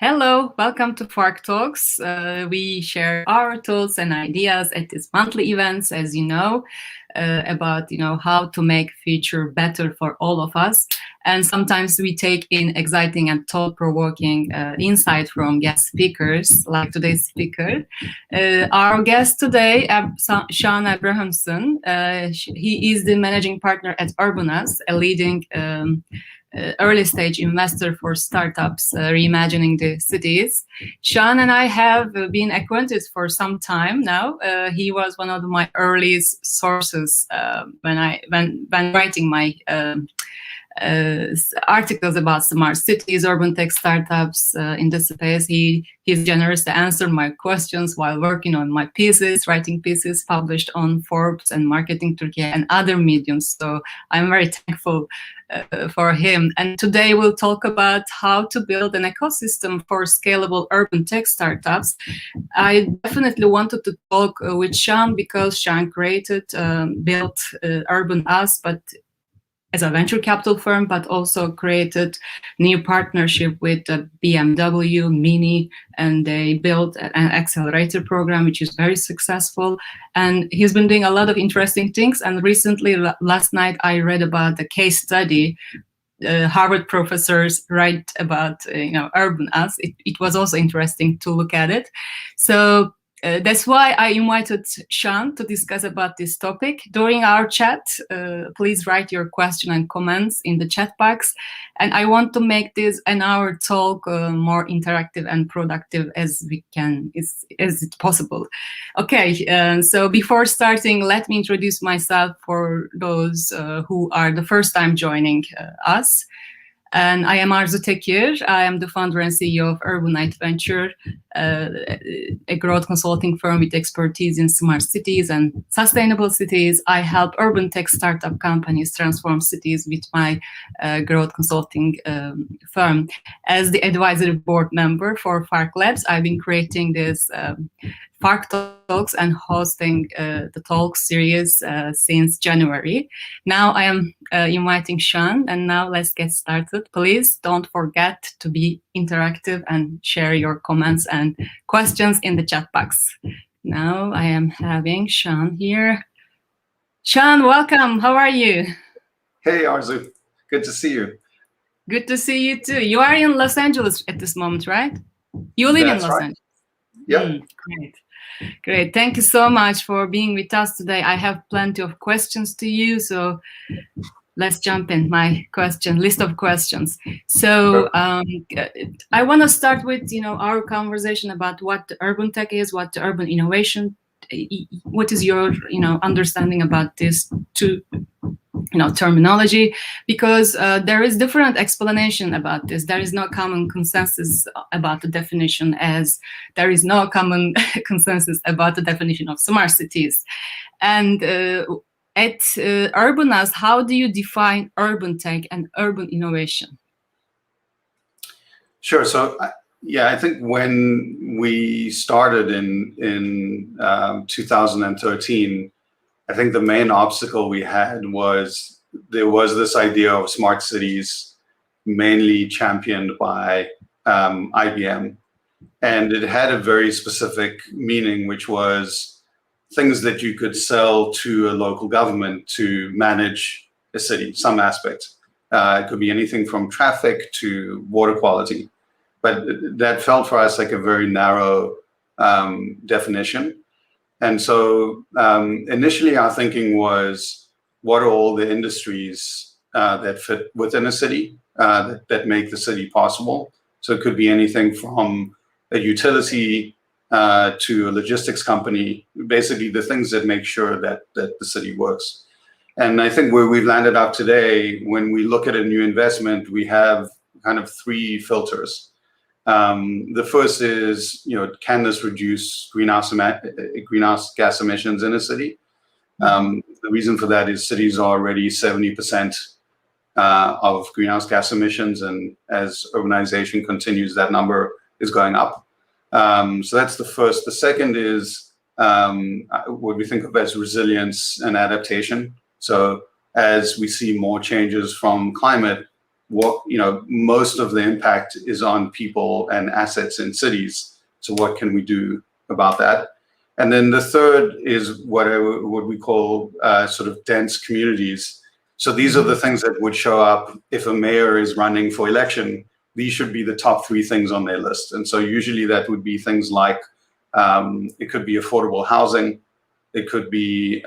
Hello, welcome to FARK Talks. We share our thoughts and ideas at these monthly events, as you know, about how to make future better for all of us. And sometimes we take in exciting and thought-provoking insight from guest speakers, like today's speaker. Our guest today, Shaun Abrahamson. He is the managing partner at Urbanus, a leading early stage investor for startups reimagining the cities. Shaun and I have been acquainted for some time now. He was one of my earliest sources when writing my articles about smart cities, urban tech startups in this space. He's generous to answer my questions while working on my pieces, writing pieces published on Forbes and Marketing Turkey and other mediums. So I'm very thankful for him. And today we'll talk about how to build an ecosystem for scalable urban tech startups. I definitely wanted to talk with Shaun because Shaun built Urban Us, but as a venture capital firm, but also created new partnership with BMW, Mini, and they built an accelerator program, which is very successful. And he's been doing a lot of interesting things. And recently, last night, I read about the case study Harvard professors write about, Urban Us. It was also interesting to look at it. So that's why I invited Shaun to discuss about this topic. During our chat, please write your question and comments in the chat box. And I want to make this an hour talk more interactive and productive as we can, as it's possible. Okay, so before starting, let me introduce myself for those who are the first time joining us. And I am Arzu Tekir. I am the founder and CEO of Urbanite Venture, a growth consulting firm with expertise in smart cities and sustainable cities. I help urban tech startup companies transform cities with my growth consulting firm. As the advisory board member for FARK Labs, I've been creating this FARK Talks and hosting the talk series since January. Now I am inviting Shaun, and now let's get started. Please don't forget to be interactive and share your comments and questions in the chat box. Now I am having Shaun here. Shaun, welcome. How are you? Hey, Arzu. Good to see you. Good to see you too. You are in Los Angeles at this moment, right? You live in Los Angeles. Yeah. Great. Great. Thank you so much for being with us today. I have plenty of questions to you, so let's jump in my list of questions. So I want to start with, our conversation about what the urban tech is, what the urban innovation, what is your, understanding about this terminology, because there is different explanation about this. There is no common consensus about the definition, as there is no common consensus about the definition of smart cities. And at Urbanus, how do you define urban tech and urban innovation? Sure. So, I think when we started in 2013, I think the main obstacle we had was there was this idea of smart cities, mainly championed by IBM. And it had a very specific meaning, which was things that you could sell to a local government to manage a city, some aspects. It could be anything from traffic to water quality. But that felt for us like a very narrow definition. And so initially our thinking was, what are all the industries that fit within a city that make the city possible? So it could be anything from a utility to a logistics company, basically the things that make sure that the city works. And I think where we've landed up today, when we look at a new investment, we have kind of three filters. The first is, can this reduce greenhouse gas emissions in a city? The reason for that is cities are already 70% of greenhouse gas emissions, and as urbanization continues, that number is going up. So that's the first. The second is what we think of as resilience and adaptation. So as we see more changes from climate, what, most of the impact is on people and assets in cities. So what can we do about that? And then the third is what we call sort of dense communities. So these are the things that would show up if a mayor is running for election. These should be the top 3 things on their list. And so usually that would be things like it could be affordable housing, it could be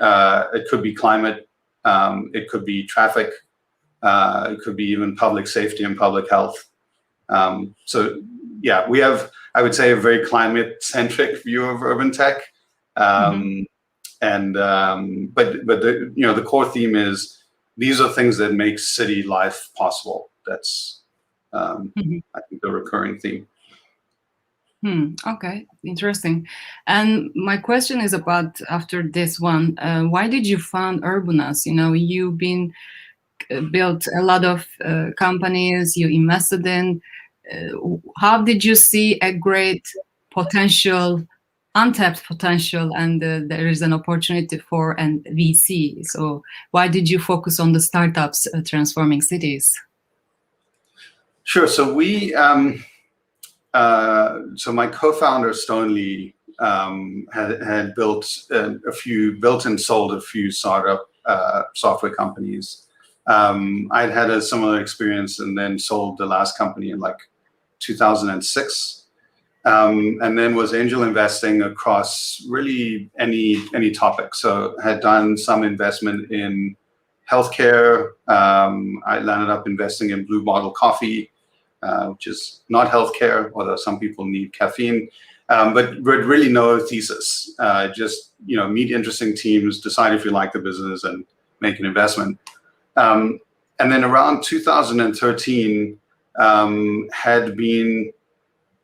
climate, it could be traffic, it could be even public safety and public health. So yeah, we have, I would say, a very climate-centric view of urban tech. And but the core theme is these are things that make city life possible. That's I think the recurring theme. Okay, interesting. And my question is about, after this one, why did you found Urbanus? You've been built a lot of companies you invested in. How did you see a great potential, untapped potential, and there is an opportunity for an VC? So why did you focus on the startups transforming cities? Sure. So we, so my co-founder Stonely had built and sold a few startup software companies. I'd had a similar experience and then sold the last company in like 2006. And then was angel investing across really any topic. So had done some investment in healthcare. I landed up investing in Blue Bottle Coffee, which is not healthcare, although some people need caffeine. But really no thesis. Just meet interesting teams, decide if you like the business, and make an investment. And then around 2013, had been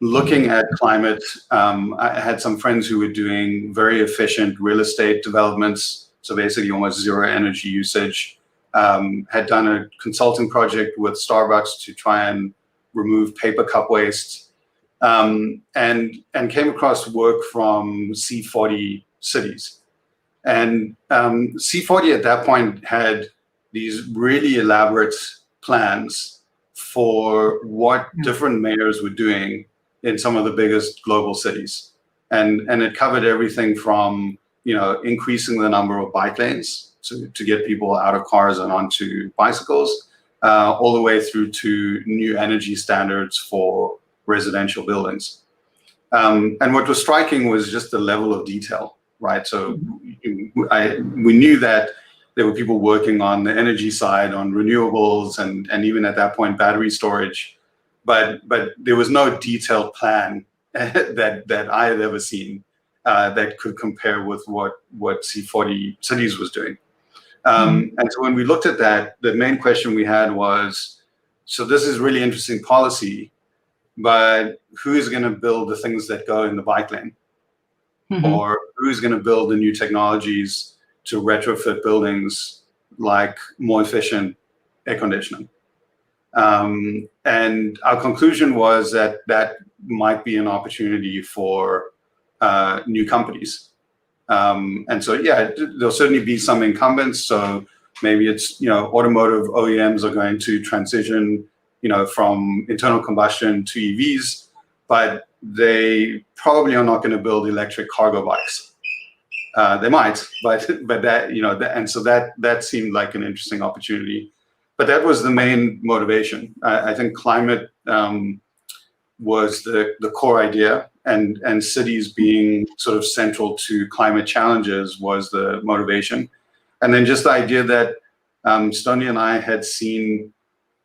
looking at climate. I had some friends who were doing very efficient real estate developments, so basically almost zero energy usage. Had done a consulting project with Starbucks to try and remove paper cup waste, and came across work from C40 cities. And C40 at that point had these really elaborate plans for what different mayors were doing in some of the biggest global cities. And it covered everything from, increasing the number of bike lanes to get people out of cars and onto bicycles, all the way through to new energy standards for residential buildings. And what was striking was just the level of detail, right? So we knew that there were people working on the energy side, on renewables, and even at that point, battery storage. But there was no detailed plan that I had ever seen that could compare with what C40 cities was doing. And so when we looked at that, the main question we had was, so this is really interesting policy, but who's going to build the things that go in the bike lane? Or who's going to build the new technologies to retrofit buildings like more efficient air conditioning? And our conclusion was that might be an opportunity for new companies. And so, yeah, there'll certainly be some incumbents. So maybe it's, automotive OEMs are going to transition, from internal combustion to EVs, but they probably are not going to build electric cargo bikes. They might, but that, and so that seemed like an interesting opportunity. But that was the main motivation. I think climate was the core idea, and cities being sort of central to climate challenges was the motivation. And then just the idea that Stoney and I had seen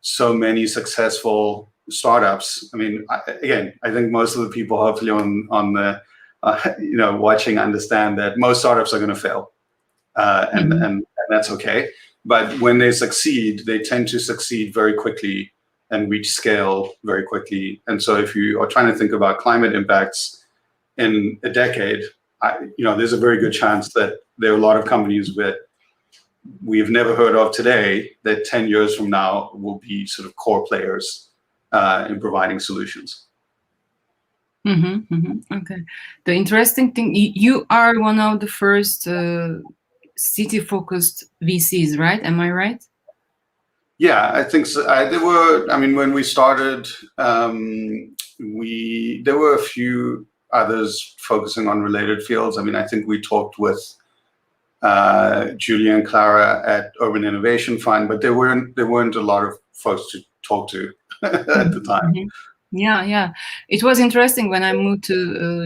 so many successful startups. I mean, I think most of the people hopefully on the watching understand that most startups are going to fail, and that's okay. But when they succeed, they tend to succeed very quickly and reach scale very quickly. And so if you are trying to think about climate impacts in a decade, there's a very good chance that there are a lot of companies that we've never heard of today that 10 years from now will be sort of core players in providing solutions. Okay. The interesting thing, you are one of the first city-focused VCs, right? Am I right? Yeah, I think so. There were, I mean, when we started, there were a few others focusing on related fields. I mean, I think we talked with Julia and Clara at Urban Innovation Fund, but there weren't a lot of folks to talk to at the time. Yeah, yeah. It was interesting when I moved to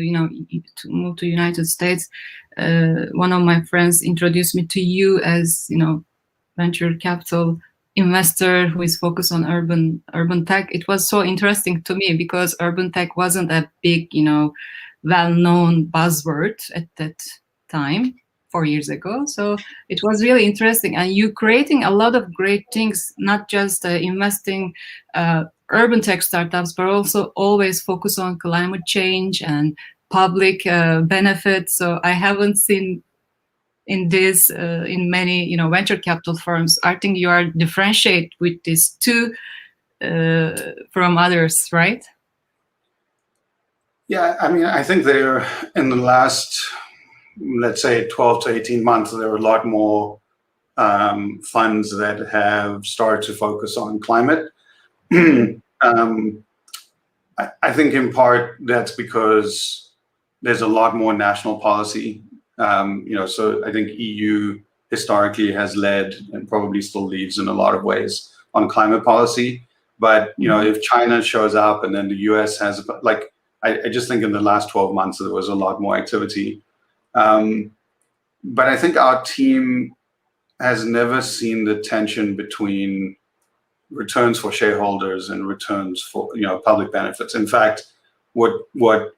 move to United States. One of my friends introduced me to you as venture capital investor who is focused on urban tech. It was so interesting to me because urban tech wasn't a big well-known buzzword at that time 4 years ago. So it was really interesting, and you creating a lot of great things, not just investing urban tech startups, but also always focus on climate change and public benefits. So I haven't seen in this in many venture capital firms. I think you are differentiate with these two from others, right? Yeah, I mean, I think there in the last, let's say, 12 to 18 months, there are a lot more funds that have started to focus on climate. I think in part that's because there's a lot more national policy. So I think EU historically has led and probably still leads in a lot of ways on climate policy. But if China shows up and then the US has, like, I just think in the last 12 months there was a lot more activity. But I think our team has never seen the tension between returns for shareholders and returns for public benefits. In fact, what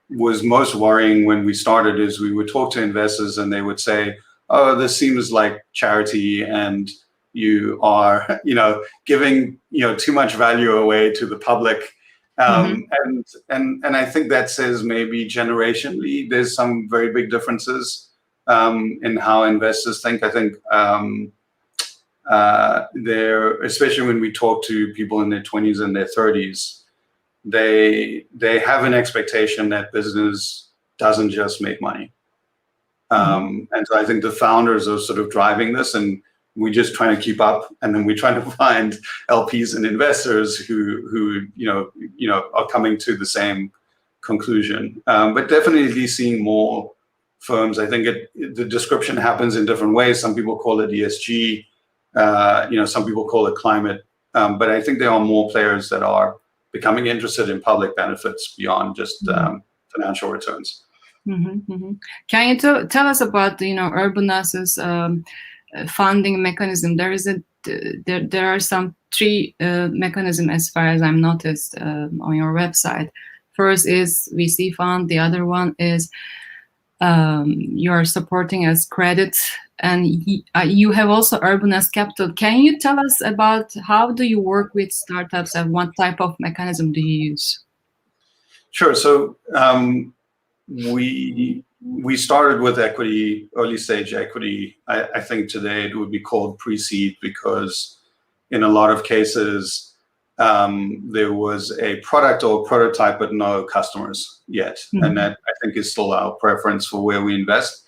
was most worrying when we started is we would talk to investors and they would say, "Oh, this seems like charity, and you are giving too much value away to the public." And I think that says maybe generationally there's some very big differences in how investors think. I think especially when we talk to people in their 20s and their 30s, they have an expectation that business doesn't just make money. And so I think the founders are sort of driving this, and we're just trying to keep up, and then we're trying to find LPs and investors who are coming to the same conclusion. But definitely seeing more firms. I think the description happens in different ways. Some people call it ESG. Some people call it climate, but I think there are more players that are becoming interested in public benefits beyond just financial returns. Can you tell us about Urbanas's funding mechanism? There are some three mechanisms as far as I'm noticed on your website. First is VC fund. The other one is you are supporting as credit, and you have also Urbanas Capital. Can you tell us about how do you work with startups and what type of mechanism do you use? Sure. So we started with equity, early stage equity. I think today it would be called pre-seed because in a lot of cases there was a product or prototype but no customers yet. And that I think is still our preference for where we invest.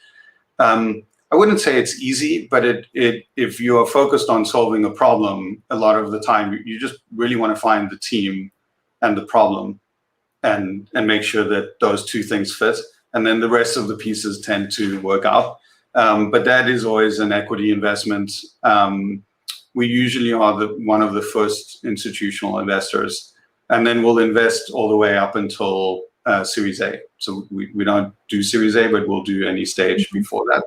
I wouldn't say it's easy, but if you are focused on solving a problem, a lot of the time you just really want to find the team and the problem and make sure that those two things fit. And then the rest of the pieces tend to work out. But that is always an equity investment. We usually are one of the first institutional investors, and then we'll invest all the way up until Series A. So we don't do Series A, but we'll do any stage before that.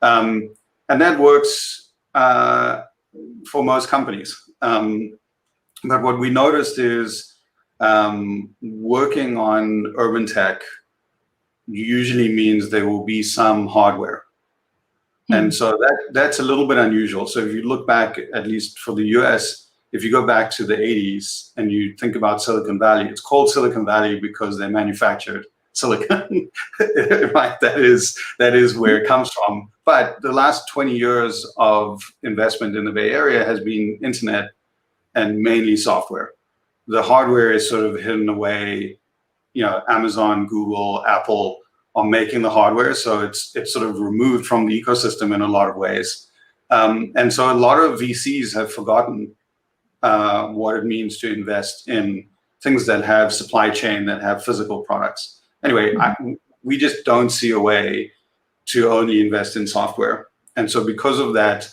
And that works for most companies. But what we noticed is working on urban tech usually means there will be some hardware. And so that's a little bit unusual. So if you look back, at least for the US, if you go back to the 80s and you think about Silicon Valley, it's called Silicon Valley because they manufactured silicon, right? That is where it comes from. But the last 20 years of investment in the Bay Area has been internet and mainly software. The hardware is sort of hidden away. Amazon, Google, Apple are making the hardware, so it's sort of removed from the ecosystem in a lot of ways. And so a lot of VCs have forgotten what it means to invest in things that have supply chain, that have physical products. Anyway, we just don't see a way to only invest in software. And so because of that,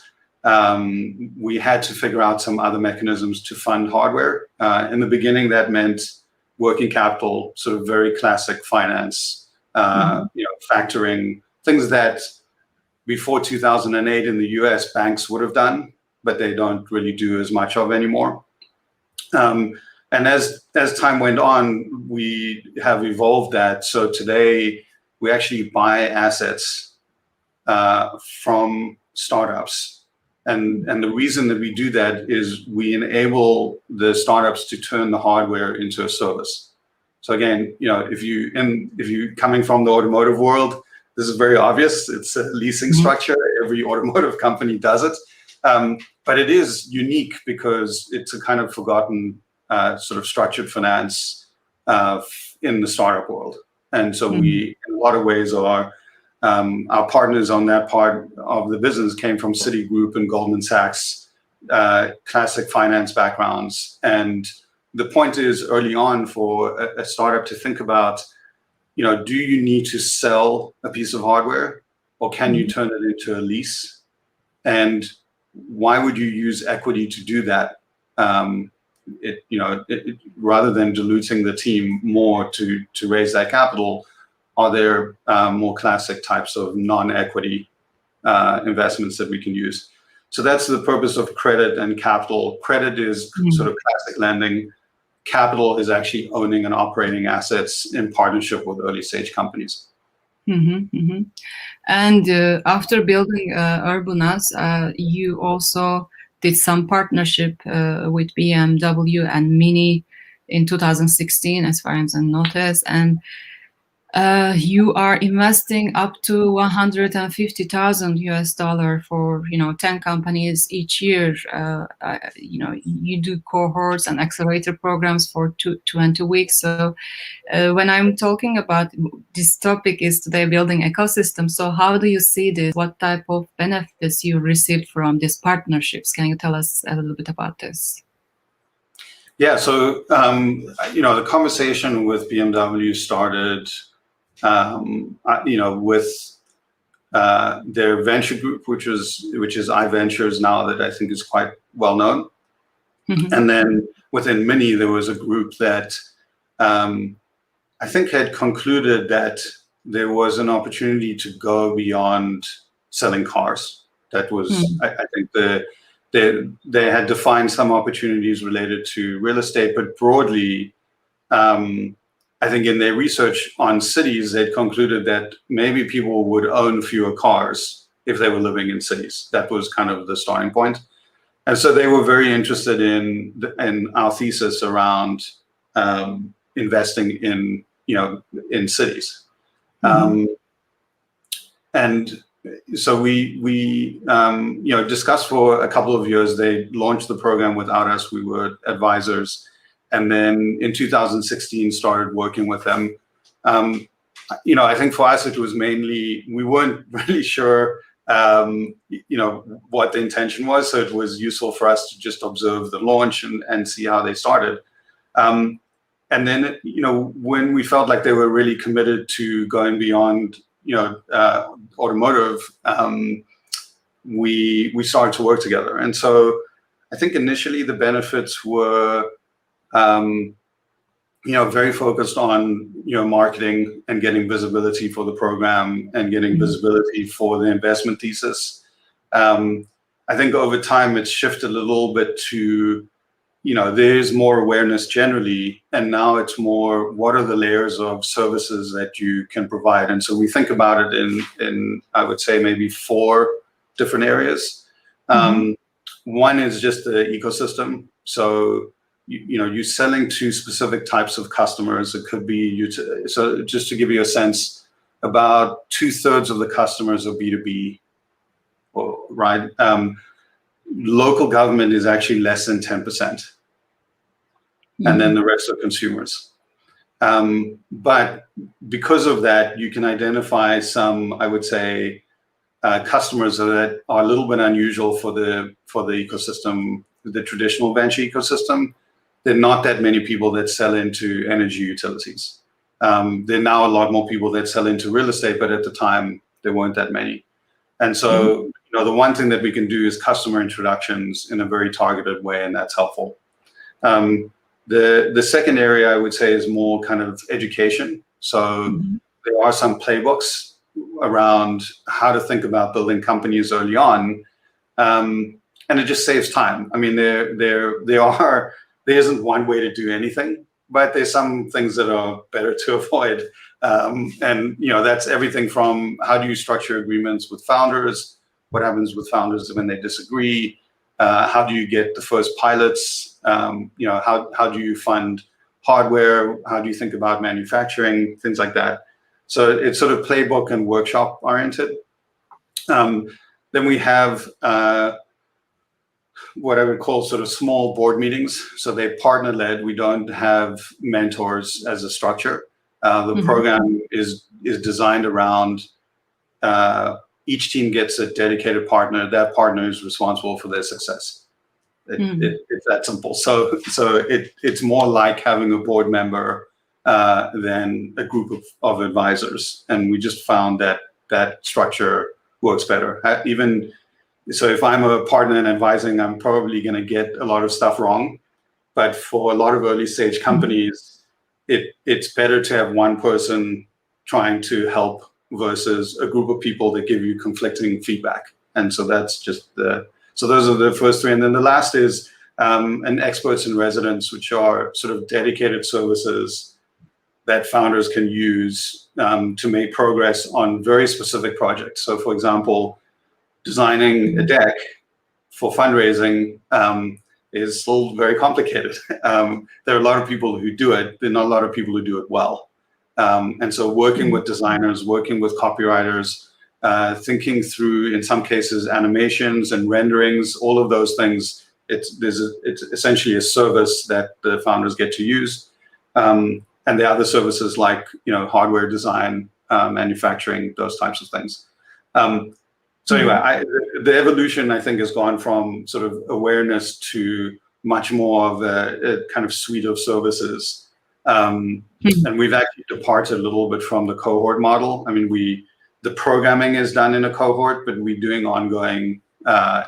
we had to figure out some other mechanisms to fund hardware. In the beginning, that meant working capital, sort of very classic finance, factoring, things that before 2008 in the US, banks would have done, but they don't really do as much of anymore. And as time went on, we have evolved that. So today, we actually buy assets from startups. And the reason that we do that is we enable the startups to turn the hardware into a service. So again, if you coming from the automotive world, this is very obvious. It's a leasing structure. Every automotive company does it. But it is unique because it's a kind of forgotten sort of structured finance in the startup world. And so we, in a lot of ways, our partners on that part of the business came from Citigroup and Goldman Sachs, classic finance backgrounds. And the point is early on for a startup to think about, do you need to sell a piece of hardware or can you turn it into a lease? And why would you use equity to do that? Rather than diluting the team more to raise that capital, are there more classic types of non-equity investments that we can use? So that's the purpose of credit and capital. Credit is sort of classic lending. Capital is actually owning and operating assets in partnership with early stage companies. And after building Urbanus, you also did some partnership with BMW and Mini in 2016, as far as I noticed. And you are investing up to $150,000 for 10 companies each year. You do cohorts and accelerator programs for 20 weeks. So when I'm talking about this topic is today building ecosystem. So how do you see this? What type of benefits you received from these partnerships? Can you tell us a little bit about this? Yeah. So the conversation with BMW started. With their venture group, which is iVentures now, that I think is quite well known. And then within Mini, there was a group that I think had concluded that there was an opportunity to go beyond selling cars. That was, I think they had defined some opportunities related to real estate, but broadly, I think in their research on cities, they'd concluded that maybe people would own fewer cars if they were living in cities. That was kind of the starting point. And so they were very interested in our thesis around investing in cities. And so we discussed for a couple of years. They launched the program without us. We were advisors. And then in 2016, started working with them. I think for us, it was mainly, we weren't really sure, what the intention was. So it was useful for us to just observe the launch and see how they started. And then, when we felt like they were really committed to going beyond, automotive, we started to work together. And so I think initially the benefits were, very focused on, marketing and getting visibility for the program and getting visibility for the investment thesis. I think over time it's shifted a little bit to, there's more awareness generally, and now it's more, what are the layers of services that you can provide? And so we think about it in I would say maybe 4 different areas. One is just the ecosystem. So you're selling to specific types of customers. It could be so just to give you a sense, about 2/3 of the customers are B2B, right? Local government is actually less than 10%, and then the rest are consumers. But because of that, you can identify some, I would say, customers that are a little bit unusual for the ecosystem the traditional venture ecosystem, there are not that many people that sell into energy utilities. There are now a lot more people that sell into real estate, but at the time there weren't that many. And so, the one thing that we can do is customer introductions in a very targeted way, and that's helpful. The second area I would say is more kind of education. So there are some playbooks around how to think about building companies early on, and it just saves time. I mean, there isn't one way to do anything, but there's some things that are better to avoid. And that's everything from how do you structure agreements with founders, what happens with founders when they disagree, how do you get the first pilots, how do you fund hardware, how do you think about manufacturing, things like that. So it's sort of playbook and workshop oriented. Then we have what I would call sort of small board meetings. So they're partner led. We don't have mentors as a structure. The program is designed around each team gets a dedicated partner. That partner is responsible for their success. It's that simple. So it's more like having a board member than a group of advisors. And we just found that structure works better. So if I'm a partner in advising, I'm probably going to get a lot of stuff wrong. But for a lot of early stage companies, it's better to have one person trying to help versus a group of people that give you conflicting feedback. And so that's just so those are the first three. And then the last is an experts in residence, which are sort of dedicated services that founders can use to make progress on very specific projects. So for example, designing a deck for fundraising is still very complicated. There are a lot of people who do it, but not a lot of people who do it well. And so working with designers, working with copywriters, thinking through, in some cases, animations and renderings, all of those things, it's essentially a service that the founders get to use. And the other services like, hardware design, manufacturing, those types of things. So anyway, the evolution, I think, has gone from sort of awareness to much more of a kind of suite of services. And we've actually departed a little bit from the cohort model. I mean, the programming is done in a cohort, but we're doing ongoing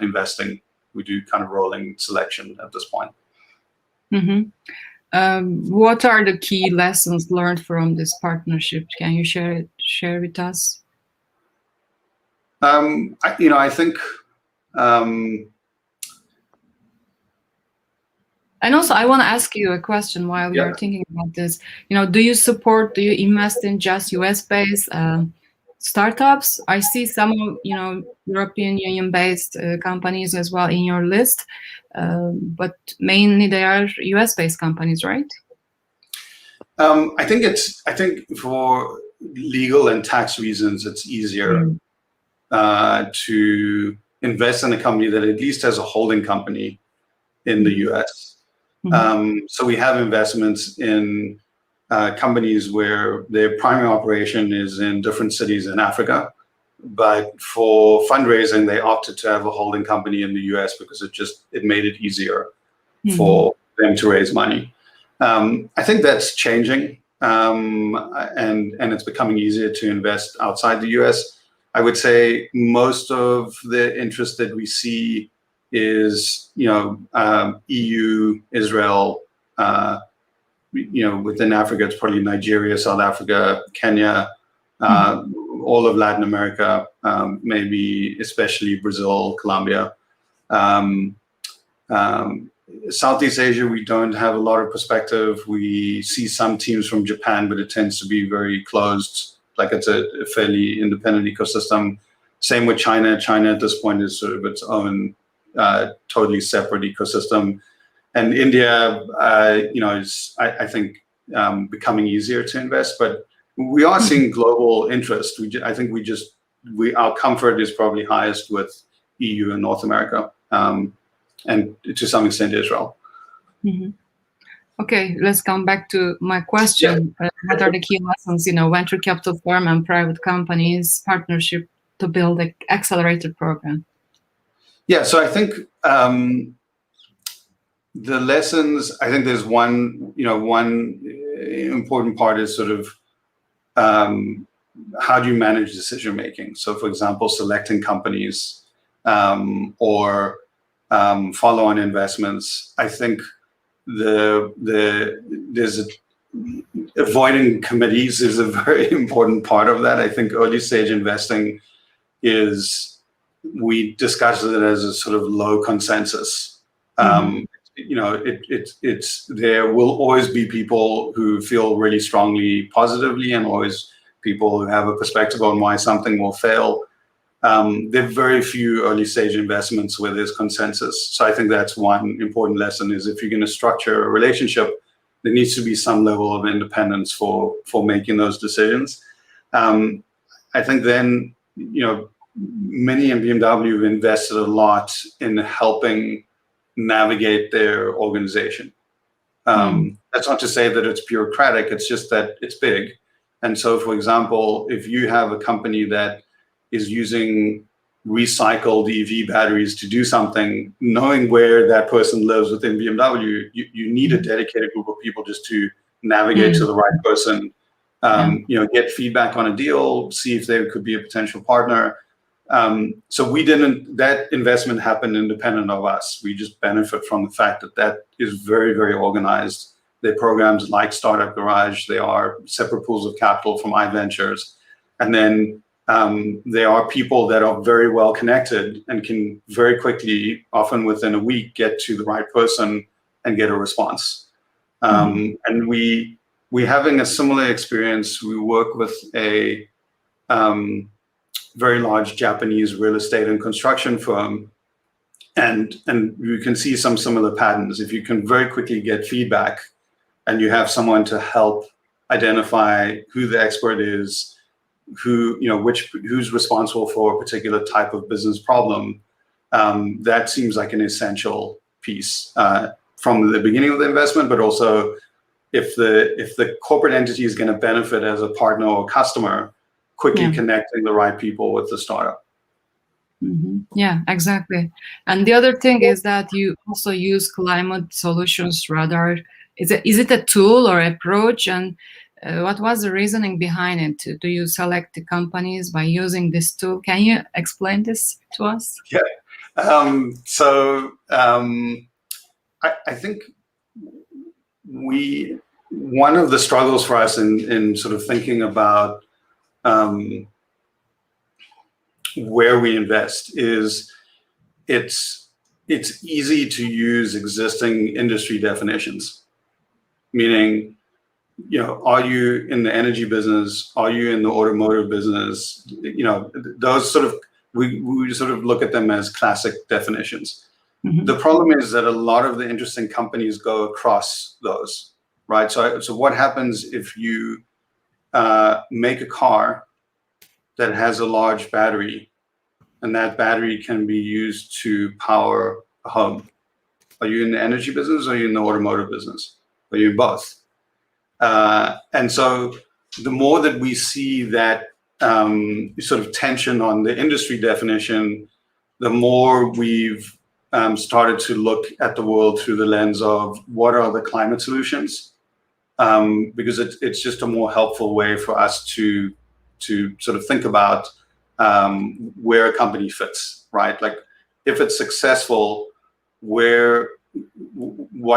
investing. We do kind of rolling selection at this point. What are the key lessons learned from this partnership? Can you share with us? I think. And also, I want to ask you a question while you're thinking about this. Do you invest in just US-based startups? I see some, European Union-based companies as well in your list, but mainly they are US-based companies, right? I think for legal and tax reasons, it's easier to invest in a company that at least has a holding company in the US. So we have investments in companies where their primary operation is in different cities in Africa. But for fundraising, they opted to have a holding company in the US because it made it easier for them to raise money. I think that's changing, and it's becoming easier to invest outside the US. I would say most of the interest that we see is, EU, Israel, within Africa, it's probably Nigeria, South Africa, Kenya, all of Latin America, maybe especially Brazil, Colombia. Southeast Asia, we don't have a lot of perspective. We see some teams from Japan, but it tends to be very closed. Like it's a fairly independent ecosystem. Same with China. China at this point is sort of its own totally separate ecosystem. And India, is, I think, becoming easier to invest. But we are seeing global interest. I think our comfort is probably highest with EU and North America, and to some extent Israel. Okay, let's come back to my question. What are the key lessons, venture capital firm and private companies partnership to build an accelerated program? Yeah, so I think the lessons, I think there's one important part is sort of how do you manage decision making? So, for example, selecting companies or follow-on investments. I think avoiding committees is a very important part of that. I think early stage investing we discuss it as a sort of low consensus. There will always be people who feel really strongly positively and always people who have a perspective on why something will fail. There are very few early stage investments where there's consensus. So I think that's one important lesson is if you're going to structure a relationship, there needs to be some level of independence for making those decisions. I think then, many in BMW have invested a lot in helping navigate their organization. That's not to say that it's bureaucratic, it's just that it's big. And so, for example, if you have a company that is using recycled EV batteries to do something, knowing where that person lives within BMW, you need a dedicated group of people just to navigate to the right person, get feedback on a deal, see if there could be a potential partner. So that investment happened independent of us. We just benefit from the fact that is very, very organized. Their programs like Startup Garage, they are separate pools of capital from iVentures. And then there are people that are very well connected and can very quickly, often within a week, get to the right person and get a response. And we're having a similar experience. We work with a very large Japanese real estate and construction firm, and you can see some similar patterns. If you can very quickly get feedback and you have someone to help identify who the expert is, who's responsible for a particular type of business problem, that seems like an essential piece from the beginning of the investment, but also if the corporate entity is going to benefit as a partner or customer, quickly connecting the right people with the startup. Yeah, exactly. And the other thing is that you also use climate solutions radar. Is it a tool or approach? And what was the reasoning behind it? Do you select the companies by using this tool? Can you explain this to us? Yeah. I think one of the struggles for us in sort of thinking about where we invest is it's easy to use existing industry definitions, meaning, are you in the energy business? Are you in the automotive business? Those sort of, we sort of look at them as classic definitions. The problem is that a lot of the interesting companies go across those, right? So what happens if you make a car that has a large battery, and that battery can be used to power a home? Are you in the energy business or are you in the automotive business? Are you in both? And so the more that we see that sort of tension on the industry definition, the more we've started to look at the world through the lens of what are the climate solutions, because it's just a more helpful way for us to sort of think about where a company fits, right? Like if it's successful, what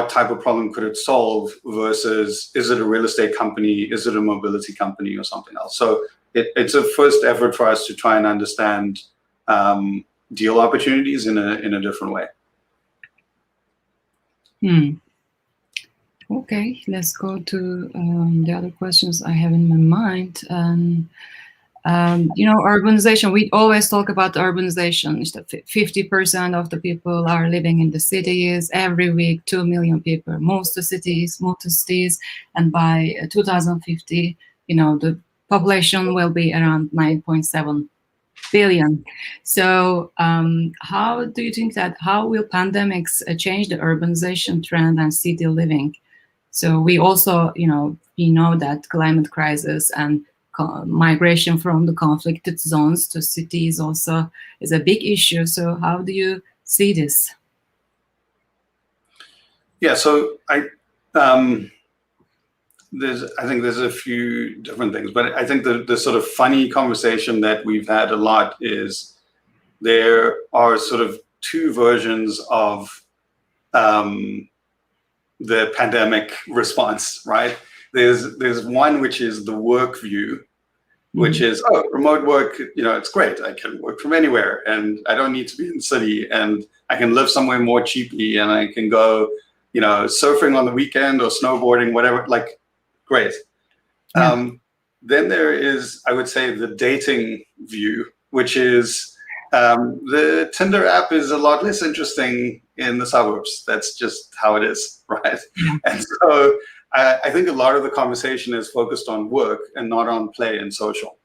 type of problem could it solve versus is it a real estate company, is it a mobility company or something else? So it's a first effort for us to try and understand deal opportunities in a different way. Okay, let's go to the other questions I have in my mind. Urbanization, we always talk about urbanization. 50% of the people are living in the cities. Every week, 2 million people move to cities, and by 2050, the population will be around 9.7 billion. So how do you think how will pandemics change the urbanization trend and city living? So we also, we know that climate crisis and migration from the conflicted zones to cities also is a big issue. So how do you see this? Yeah, so I think there's a few different things, but I think the sort of funny conversation that we've had a lot is there are sort of two versions of the pandemic response, right? There's one which is the work view, which is, oh, remote work, it's great. I can work from anywhere and I don't need to be in the city and I can live somewhere more cheaply and I can go, surfing on the weekend or snowboarding, whatever, like, great. Yeah. Then there is, I would say, the dating view, which is the Tinder app is a lot less interesting in the suburbs. That's just how it is, right? And so I think a lot of the conversation is focused on work and not on play and social.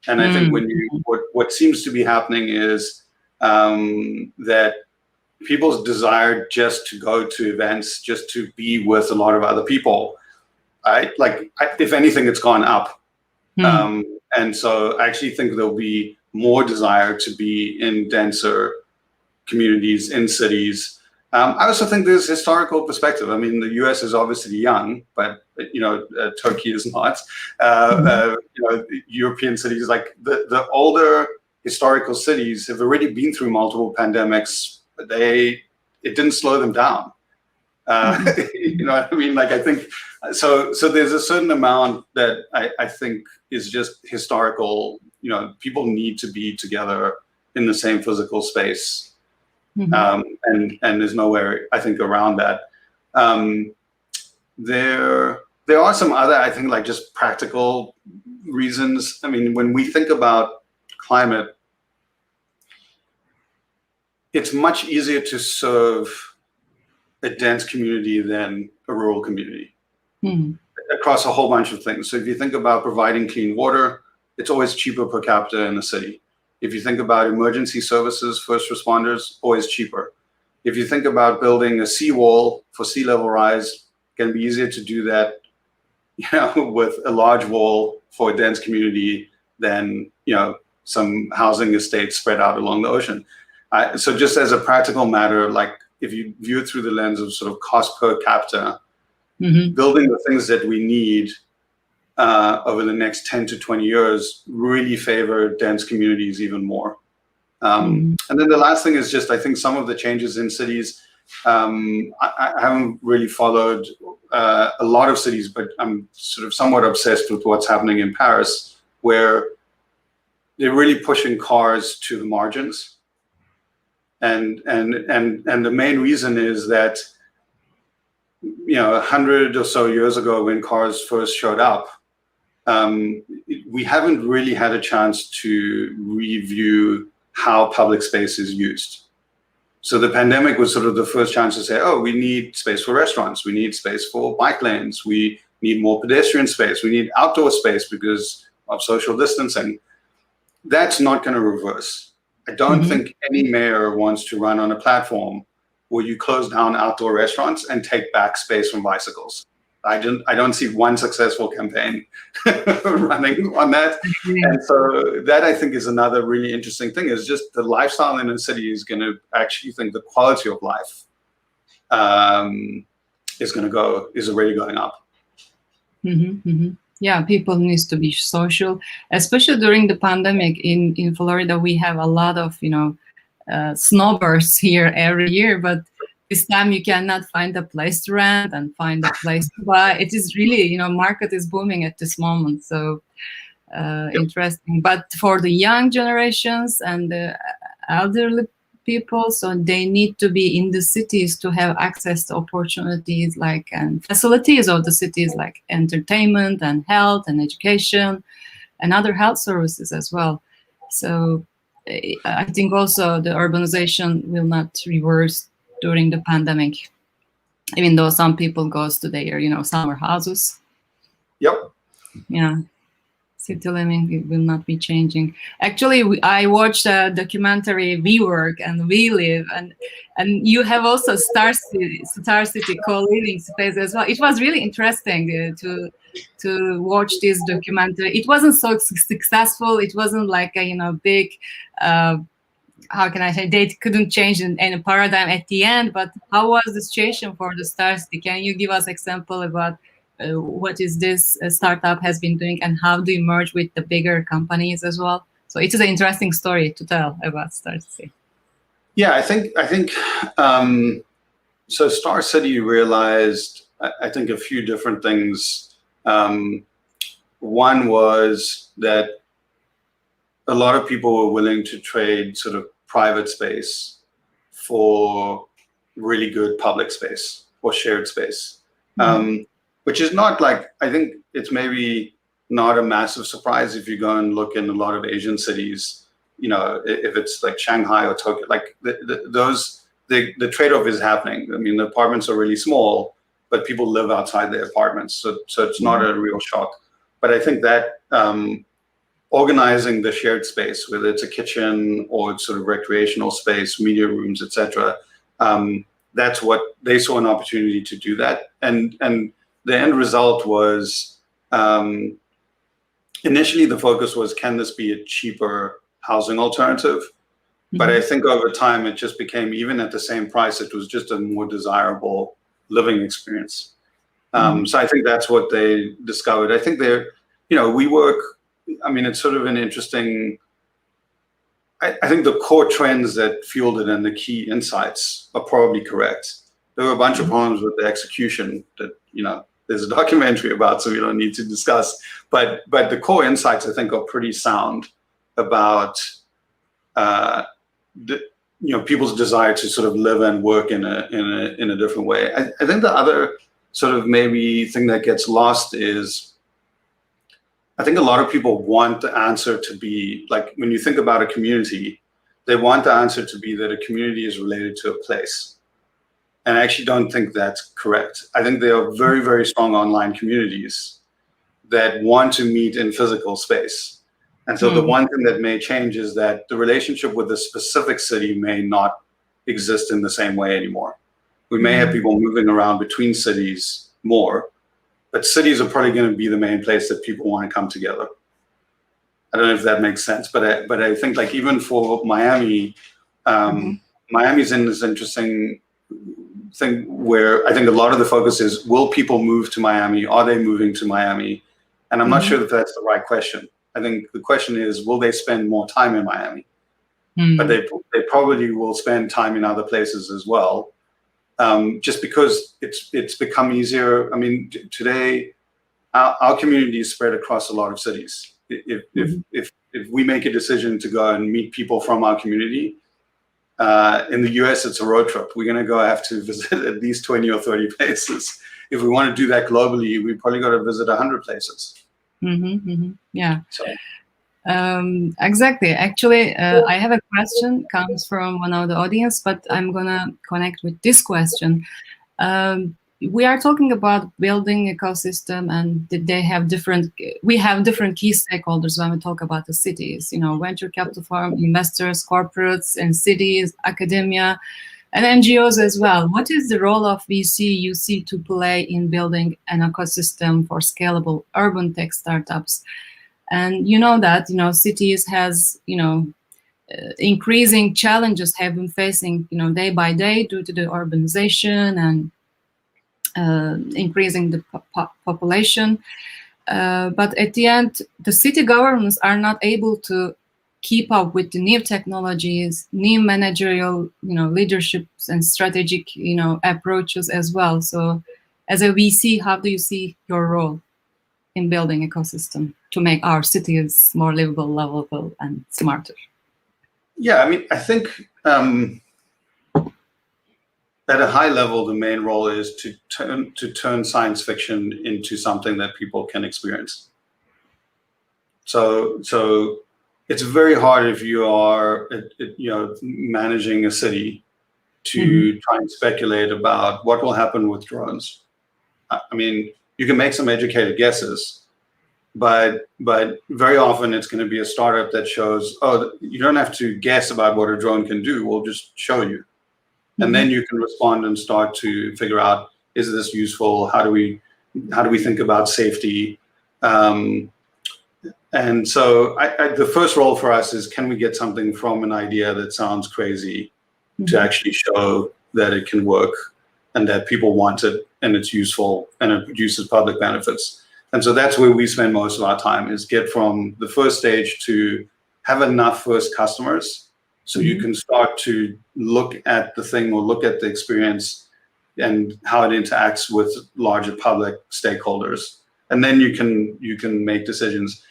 And I think what seems to be happening is that people's desire just to go to events, just to be with a lot of other people, if anything, it's gone up. And so I actually think there'll be more desire to be in denser communities, in cities. I also think there's historical perspective. I mean, the US is obviously young, but Turkey is not. European cities, like the older historical cities, have already been through multiple pandemics. It didn't slow them down. You know what I mean? Like, I think so there's a certain amount that I think is just historical. People need to be together in the same physical space. And there's nowhere, I think, around that. There are some other, I think, like just practical reasons. I mean, when we think about climate, it's much easier to serve a dense community than a rural community across a whole bunch of things. So if you think about providing clean water, it's always cheaper per capita in the city. If you think about emergency services, first responders, always cheaper. If you think about building a seawall for sea level rise, it can be easier to do that, with a large wall for a dense community than, some housing estates spread out along the ocean. So just as a practical matter, like if you view it through the lens of sort of cost per capita, building the things that we need over the next 10 to 20 years really favor dense communities even more. And then the last thing is just, I think some of the changes in cities, I haven't really followed a lot of cities, but I'm sort of somewhat obsessed with what's happening in Paris, where they're really pushing cars to the margins. And the main reason is that, 100 or so years ago when cars first showed up, we haven't really had a chance to review how public space is used. So the pandemic was sort of the first chance to say, oh, we need space for restaurants, we need space for bike lanes, we need more pedestrian space, we need outdoor space because of social distancing. That's not going to reverse. I don't think any mayor wants to run on a platform where you close down outdoor restaurants and take back space from bicycles. I don't see one successful campaign running on that. And so that, I think, is another really interesting thing, is just the lifestyle in a city is going to actually think the quality of life is already going up. Yeah, people needs to be social, especially during the pandemic. In Florida, we have a lot of, snowbirds here every year, but this time you cannot find a place to rent and find a place to buy. It is really, market is booming at this moment. So interesting. But for the young generations and the elderly people, so they need to be in the cities to have access to opportunities and facilities of the cities, like entertainment and health and education and other health services as well. So I think also the urbanization will not reverse during the pandemic, even though some people goes to their, summer houses. Yep. Yeah. City living, it will not be changing. Actually, I watched a documentary, We Work and We Live, and you have also Star City co-living space as well. It was really interesting to watch this documentary. It wasn't so successful. It wasn't like a big how can I say, they couldn't change any paradigm at the end, but how was the situation for the Star City? Can you give us example about what is this startup has been doing, and how do you merge with the bigger companies as well? So it is an interesting story to tell about Star City. Yeah, I think so. Star City realized, I think, a few different things. One was that a lot of people were willing to trade sort of private space for really good public space or shared space, which is not like, I think it's maybe not a massive surprise if you go and look in a lot of Asian cities, you know, if it's like Shanghai or Tokyo, like the trade-off is happening. I mean, the apartments are really small, but people live outside their apartments. So it's not a real shock. But I think that organizing the shared space, whether it's a kitchen or it's sort of recreational space, media rooms, etc., that's what they saw an opportunity to do that. And the end result was, initially the focus was, can this be a cheaper housing alternative? But I think over time it just became, even at the same price, it was just a more desirable living experience. So I think that's what they discovered. I think they're, you know, we work, I mean, it's sort of an interesting, I think the core trends that fueled it and the key insights are probably correct. There were a bunch of problems with the execution that, you know, there's a documentary about, so we don't need to discuss. But the core insights, I think, are pretty sound about, people's desire to sort of live and work in a different way. I think the other sort of maybe thing that gets lost is, I think a lot of people want the answer to be, like, when you think about a community, they want the answer to be that a community is related to a place. And I actually don't think that's correct. I think there are very, very strong online communities that want to meet in physical space. And so the one thing that may change is that the relationship with a specific city may not exist in the same way anymore. We may have people moving around between cities more, but cities are probably going to be the main place that people want to come together. I don't know if that makes sense, but I think, like, even for Miami, Miami's in this interesting thing where I think a lot of the focus is, will people move to Miami? Are they moving to Miami? And I'm not sure that that's the right question. I think the question is, will they spend more time in Miami? But they probably will spend time in other places as well. Just because it's become easier. I mean, today our community is spread across a lot of cities. If we make a decision to go and meet people from our community, in the US, it's a road trip. We're going to go have to visit at least 20 or 30 places. If we want to do that globally, we probably got to visit 100 places. Yeah. So. Exactly. Actually, I have a question comes from one of the audience, but I'm gonna connect with this question. We are talking about building ecosystem, and they have we have different key stakeholders when we talk about the cities. You know, venture capital firm, investors, corporates, and cities, academia, and NGOs as well. What is the role of VC, UC to play in building an ecosystem for scalable urban tech startups? And you know that, you know, cities has, you know, increasing challenges have been facing, you know, day by day due to the urbanization and increasing the population. But at the end, the city governments are not able to keep up with the new technologies, new managerial, you know, leaderships and strategic, you know, approaches as well. So as a VC, how do you see your role in building ecosystem to make our cities more livable, lovable, and smarter? Yeah, I mean, I think at a high level, the main role is to turn science fiction into something that people can experience. So it's very hard if you are, you know, managing a city to try and speculate about what will happen with drones. I mean, you can make some educated guesses, but very often it's going to be a startup that shows, oh, you don't have to guess about what a drone can do. We'll just show you. And then you can respond and start to figure out, is this useful? How do we think about safety? And so the first role for us is, can we get something from an idea that sounds crazy to actually show that it can work and that people want it and it's useful and it produces public benefits. And so that's where we spend most of our time, is get from the first stage to have enough first customers so you can start to look at the thing or look at the experience and how it interacts with larger public stakeholders. And then you can make decisions.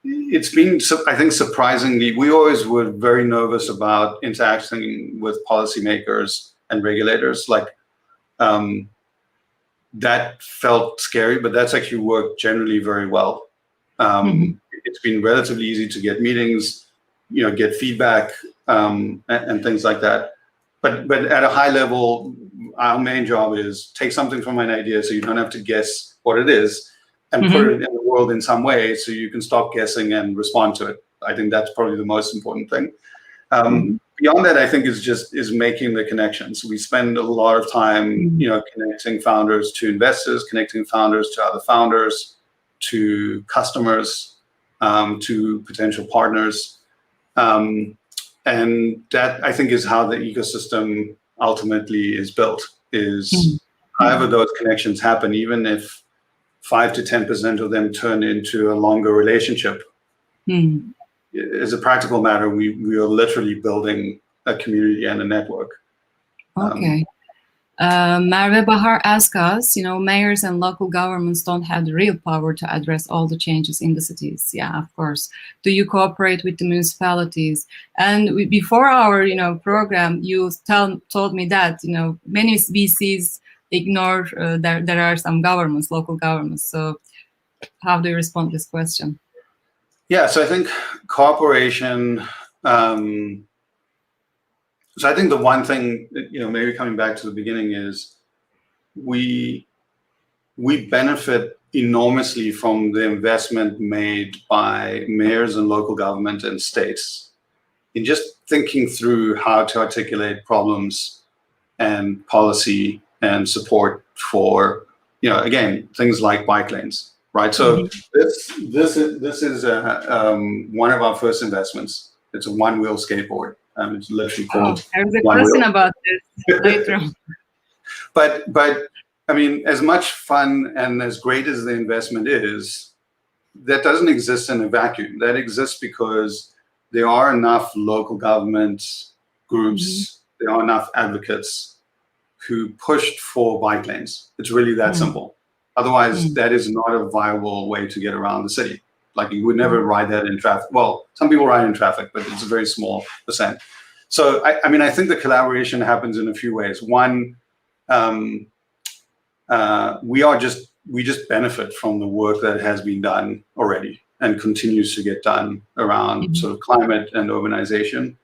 It's been, I think, surprisingly, we always were very nervous about interacting with policymakers and regulators. Like, that felt scary, but that's actually worked generally very well. It's been relatively easy to get meetings, get feedback, and things like that. But at a high level, our main job is take something from an idea so you don't have to guess what it is, and put it in the world in some way so you can stop guessing and respond to it. I think that's probably the most important thing. Beyond that, I think is making the connections. We spend a lot of time, connecting founders to investors, connecting founders to other founders, to customers, to potential partners. And that, I think, is how the ecosystem ultimately is built, is however those connections happen, even if 5 to 10% of them turn into a longer relationship. As a practical matter, we are literally building a community and a network. Okay. Merve Bahar asks us, mayors and local governments don't have the real power to address all the changes in the cities. Yeah, of course. Do you cooperate with the municipalities? And before our, program, you told me that, many VCs ignore there are some governments, local governments. So how do you respond to this question? Yeah, so I think cooperation. So I think the one thing, maybe coming back to the beginning, is we benefit enormously from the investment made by mayors and local government and states in just thinking through how to articulate problems and policy and support for, again, things like bike lanes, right? So this is one of our first investments. It's a one-wheel skateboard. It's literally called. There's a question about this later on. But I mean, as much fun and as great as the investment is, that doesn't exist in a vacuum. That exists because there are enough local government groups, there are enough advocates who pushed for bike lanes. It's really that simple. Otherwise, that is not a viable way to get around the city. Like, you would never ride that in traffic. Well, some people ride in traffic, but it's a very small percent. So, I mean, I think the collaboration happens in a few ways. One, we just benefit from the work that has been done already and continues to get done around sort of climate and urbanization.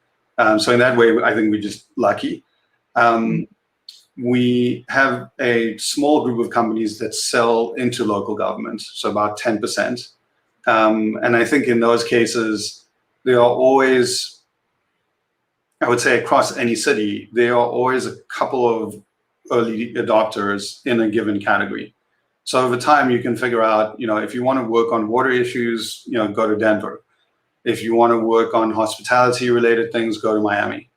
So in that way, I think we're just lucky. We have a small group of companies that sell into local governments, so about 10%. And I think in those cases, there are always, I would say across any city, there are always a couple of early adopters in a given category. So over time, you can figure out, if you want to work on water issues, go to Denver. If you want to work on hospitality-related things, go to Miami.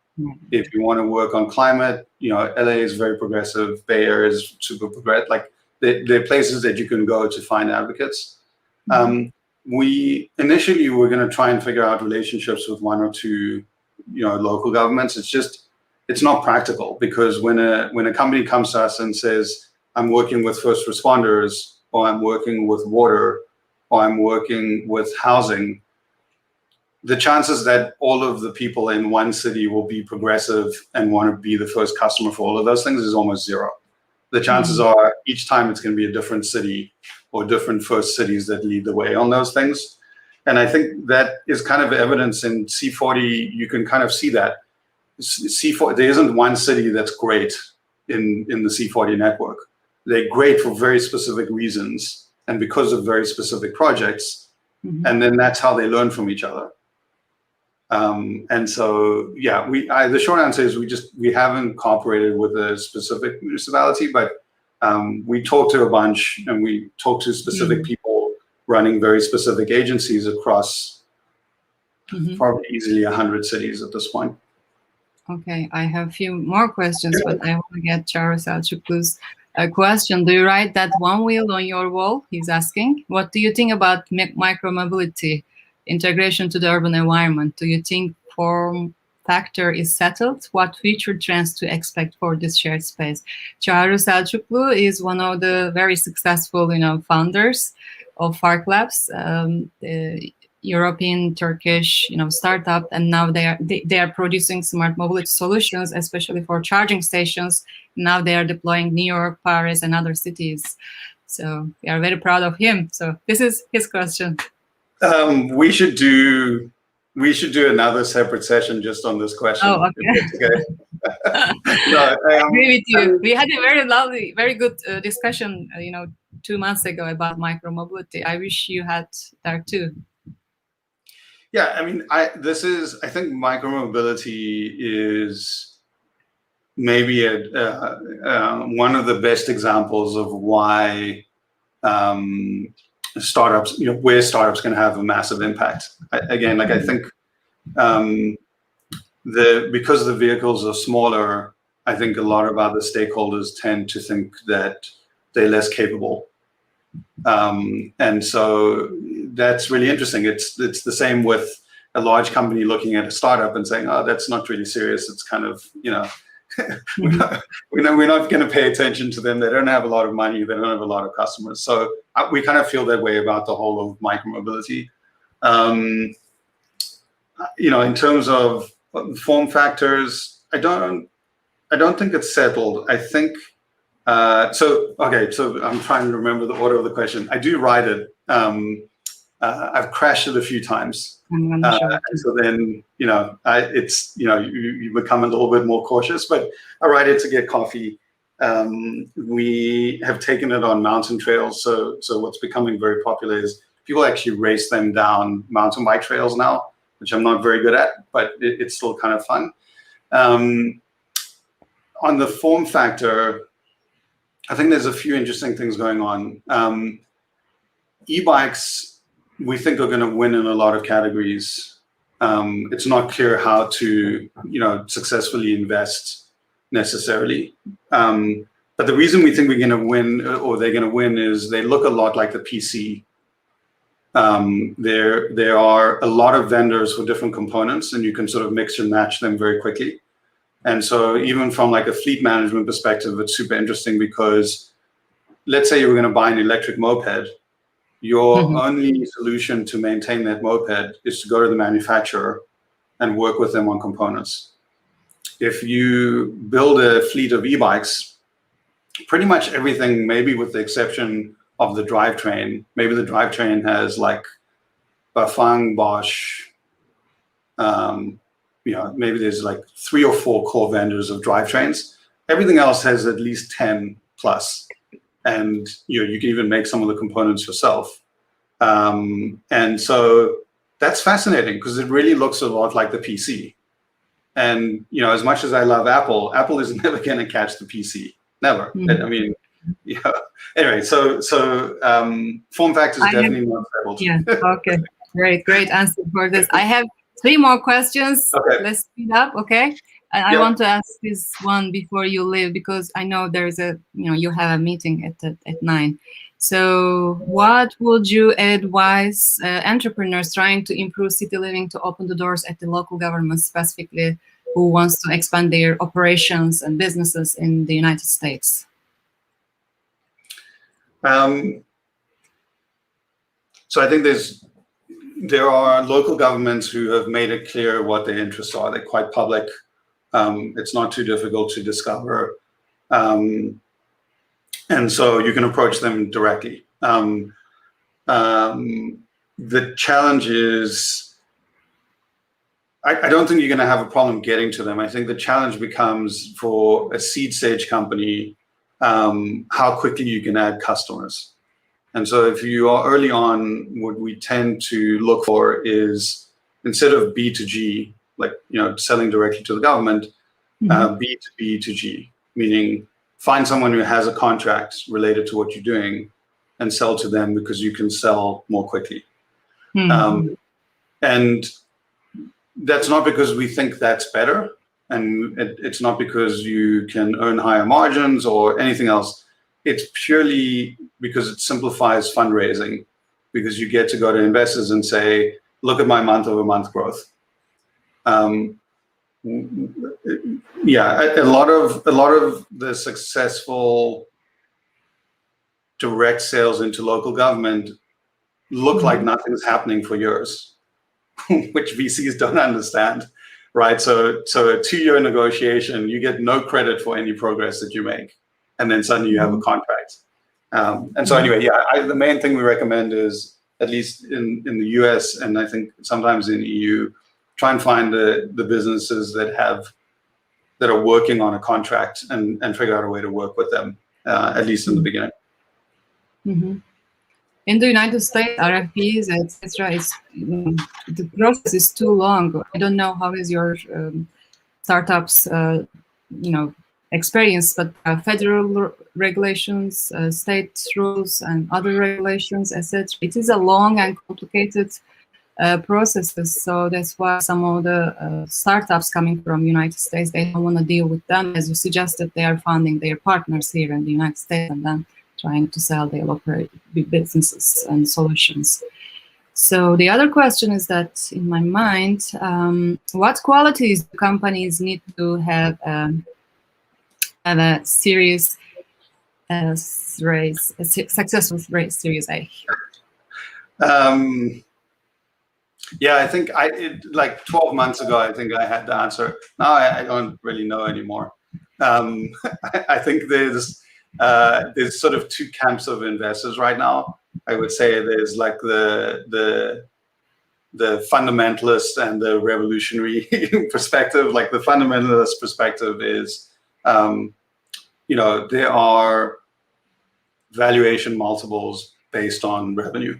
If you want to work on climate, LA is very progressive, Bay Area is super progressive. Like, there are places that you can go to find advocates. We initially were going to try and figure out relationships with one or two, local governments. It's not practical, because when a company comes to us and says, I'm working with first responders, or I'm working with water, or I'm working with housing, the chances that all of the people in one city will be progressive and want to be the first customer for all of those things is almost zero. The chances are each time it's going to be a different city or different first cities that lead the way on those things. And I think that is kind of evidence in C40. You can kind of see that. C40, there isn't one city that's great in the C40 network. They're great for very specific reasons and because of very specific projects. And then that's how they learn from each other. And so, yeah, the short answer is we haven't cooperated with a specific municipality, but we talk to a bunch and we talk to specific people running very specific agencies across Mm-hmm. probably easily 100 cities at this point. Okay, I have a few more questions, but I want to get Charles Selçuklu's question. Do you write that one wheel on your wall? He's asking. What do you think about micromobility, integration to the urban environment? Do you think form factor is settled? What future trends to expect for this shared space? Charles Selçuklu is one of the very successful, founders of FARK Labs. European, Turkish, startup, and now they are producing smart mobility solutions, especially for charging stations. Now they are deploying New York, Paris, and other cities. So we are very proud of him. So this is his question. We should do another separate session just on this question. Oh, okay. No, I agree with you. We had a very lovely, very good discussion, 2 months ago about micromobility. I wish you had there too. Yeah, I mean, I think micromobility is maybe one of the best examples of why startups, where startups can have a massive impact. I think because the vehicles are smaller, I think a lot of other stakeholders tend to think that they're less capable. And so that's really interesting. It's the same with a large company looking at a startup and saying, oh, that's not really serious. It's kind of, we're not going to pay attention to them. They don't have a lot of money. They don't have a lot of customers. So we kind of feel that way about the whole of micromobility. In terms of form factors, I don't think it's settled. I think, so I'm trying to remember the order of the question. I do write it. I've crashed it a few times. And so then, you become a little bit more cautious, but I write it to get coffee. We have taken it on mountain trails. So what's becoming very popular is people actually race them down mountain bike trails now, which I'm not very good at, but it's still kind of fun. On the form factor, I think there's a few interesting things going on. E-bikes, we think, are going to win in a lot of categories. It's not clear how to, successfully invest necessarily. But the reason we think we're going to win, or they're going to win, is they look a lot like the PC. There are a lot of vendors for different components, and you can sort of mix and match them very quickly. And so even from like a fleet management perspective, it's super interesting because let's say you were going to buy an electric moped. Your only solution to maintain that moped is to go to the manufacturer and work with them on components. If you build a fleet of e-bikes, pretty much everything, maybe with the exception of the drivetrain, maybe the drivetrain has like Bafang, Bosch, maybe there's like 3 or 4 core vendors of drivetrains. Everything else has at least 10 plus. And you can even make some of the components yourself. And so that's fascinating because it really looks a lot like the PC. And as much as I love Apple, Apple is never going to catch the PC. Never. I mean, anyway, so form factor is definitely not settled. Yeah. Okay. Great answer for this. I have 3 more questions. Okay. Let's speed up. Okay. And I want to ask this one before you leave, because I know there's you have a meeting at 9. So what would you advise entrepreneurs trying to improve city living to open the doors at the local government, specifically who wants to expand their operations and businesses in the United States? So I think there are local governments who have made it clear what their interests are. They're quite public. It's not too difficult to discover. And so you can approach them directly. The challenge is, I don't think you're going to have a problem getting to them. I think the challenge becomes for a seed stage company, how quickly you can add customers. And so if you are early on, what we tend to look for is, instead of B2G, like selling directly to the government, B2B to G, meaning find someone who has a contract related to what you're doing and sell to them because you can sell more quickly. Mm-hmm. And that's not because we think that's better, and it's not because you can earn higher margins or anything else. It's purely because it simplifies fundraising, because you get to go to investors and say, look at my month-over-month growth. Yeah, a lot of the successful direct sales into local government look like nothing's happening for years, which VCs don't understand, right? So a 2-year negotiation, you get no credit for any progress that you make, and then suddenly you have a contract. And so anyway, yeah, the main thing we recommend is, at least in the US, and I think sometimes in EU, try and find the businesses that are working on a contract and figure out a way to work with them, at least in the beginning. Mm-hmm. In the United States, RFPs, etc., the process is too long. I don't know how is your startups, experience, but federal regulations, state rules, and other regulations, etc. It is a long and complicated processes. So that's why some of the startups coming from United States, they don't want to deal with them. As you suggested, they are funding their partners here in the United States and then trying to sell their local businesses and solutions. So the other question is that in my mind, what qualities do companies need to have a serious raise, a successful raise, Series A? Yeah, I think like 12 months ago, I think I had the answer. Now I don't really know anymore. I think there's sort of two camps of investors right now. I would say there's like the fundamentalist and the revolutionary perspective. Like the fundamentalist perspective is, there are valuation multiples based on revenue,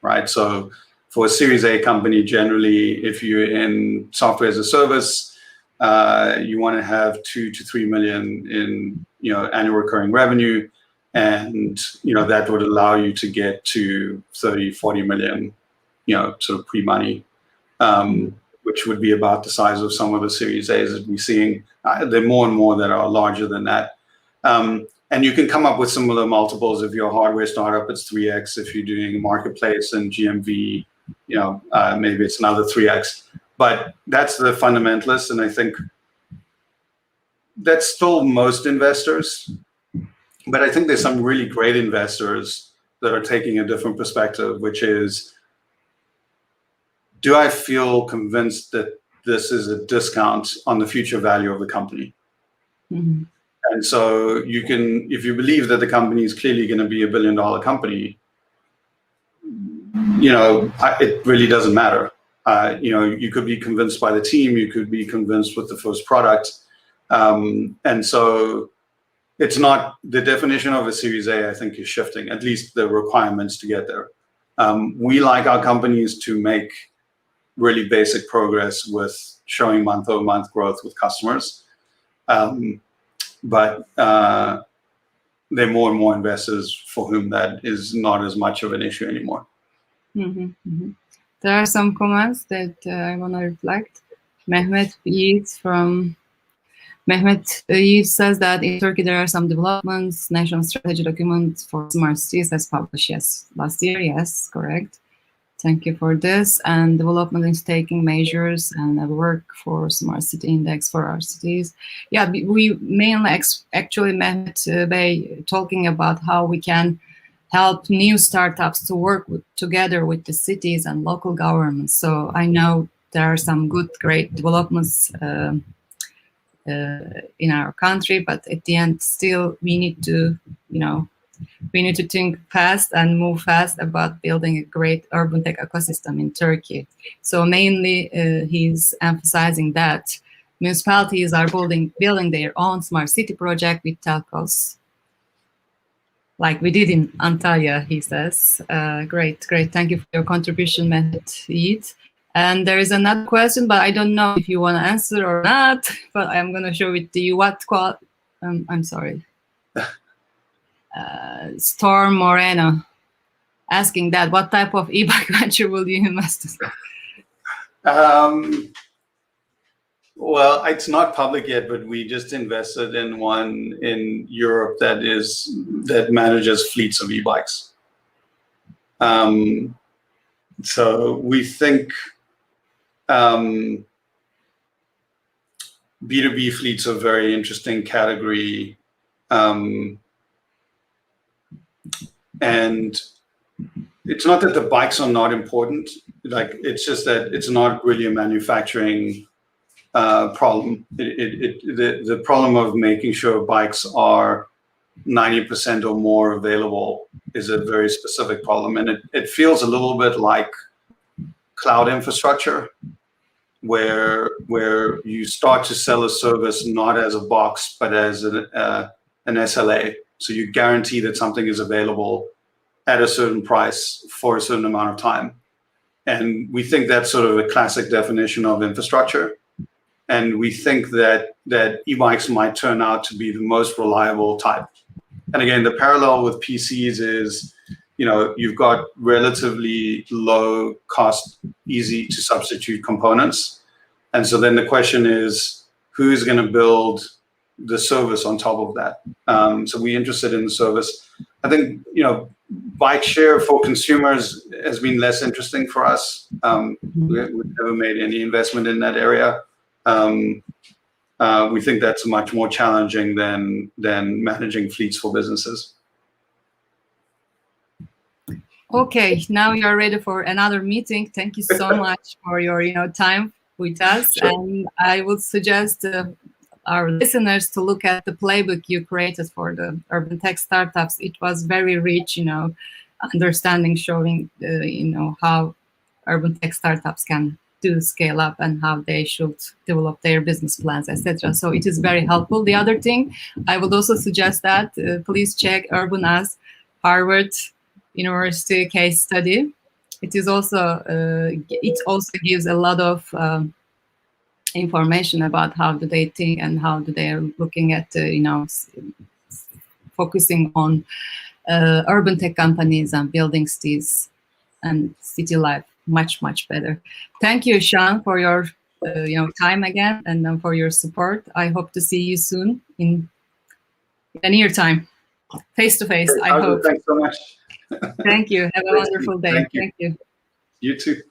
right? So for a Series A company, generally, if you're in software as a service, you want to have 2 to 3 million in annual recurring revenue, and that would allow you to get to 30, 40 million, sort of pre-money, which would be about the size of some of the Series A's that we're seeing. There are more and more that are larger than that. And you can come up with similar multiples. If you're a hardware startup, it's 3x. If you're doing a marketplace and GMV, maybe it's another 3x. But that's the fundamentalist, and I think that's still most investors. But I think there's some really great investors that are taking a different perspective, which is, do I feel convinced that this is a discount on the future value of the company? Mm-hmm. And so you can, if you believe that the company is clearly going to be $1 billion company, it really doesn't matter. You could be convinced by the team, you could be convinced with the first product. And so it's not, the definition of a Series A, I think, is shifting, at least the requirements to get there. We like our companies to make really basic progress with showing month-over-month growth with customers. But there are more and more investors for whom that is not as much of an issue anymore. Mm-hmm, mm-hmm. There are some comments that I want to reflect. Mehmet Yiğit says that in Turkey there are some developments. National strategy document for smart cities has published, yes, last year. Yes, correct. Thank you for this. And development is taking measures and work for smart city index for our cities. Yeah, we mainly actually Mehmet Bey talking about how we can help new startups to work together with the cities and local governments. So I know there are some great developments in our country, but at the end, still we need to, think fast and move fast about building a great urban tech ecosystem in Turkey. So mainly he's emphasizing that municipalities are building their own smart city project with telcos, like we did in Antalya, he says. Great. Thank you for your contribution, Mehmet Yiğit. And there is another question, but I don't know if you want to answer or not, but I'm going to show it to you. I'm sorry. Storm Moreno. asking that. What type of e-bike venture will you invest in? Well, it's not public yet, but we just invested in one in Europe that manages fleets of e-bikes. So we think B2B fleets are a very interesting category, and it's not that the bikes are not important. Like, it's just that it's not really a manufacturing problem. The problem of making sure bikes are 90% or more available is a very specific problem, and it feels a little bit like cloud infrastructure, where you start to sell a service not as a box but as an SLA. So you guarantee that something is available at a certain price for a certain amount of time, and we think that's sort of a classic definition of infrastructure. And we think that e-bikes might turn out to be the most reliable type. And again, the parallel with PCs is, you've got relatively low cost, easy to substitute components. And so then the question is, who's going to build the service on top of that? So we're interested in the service. I think, bike share for consumers has been less interesting for us. We've never made any investment in that area. We think that's much more challenging than managing fleets for businesses. Okay, now you're ready for another meeting. Thank you so much for your time with us. Sure. And I would suggest our listeners to look at the playbook you created for the urban tech startups. It was very rich, understanding, showing how urban tech startups can do scale up and how they should develop their business plans, etc. So it is very helpful. The other thing, I would also suggest that please check Urban as Harvard University case study. It also gives a lot of information about how do they think and how do they are looking at focusing on urban tech companies and building cities and city life much better. Thank you, Shaun, for your time again, and for your support. I hope to see you soon in a near time, face to face. I hope. Thanks so much. Thank you. Have a wonderful day. Thank you. You too.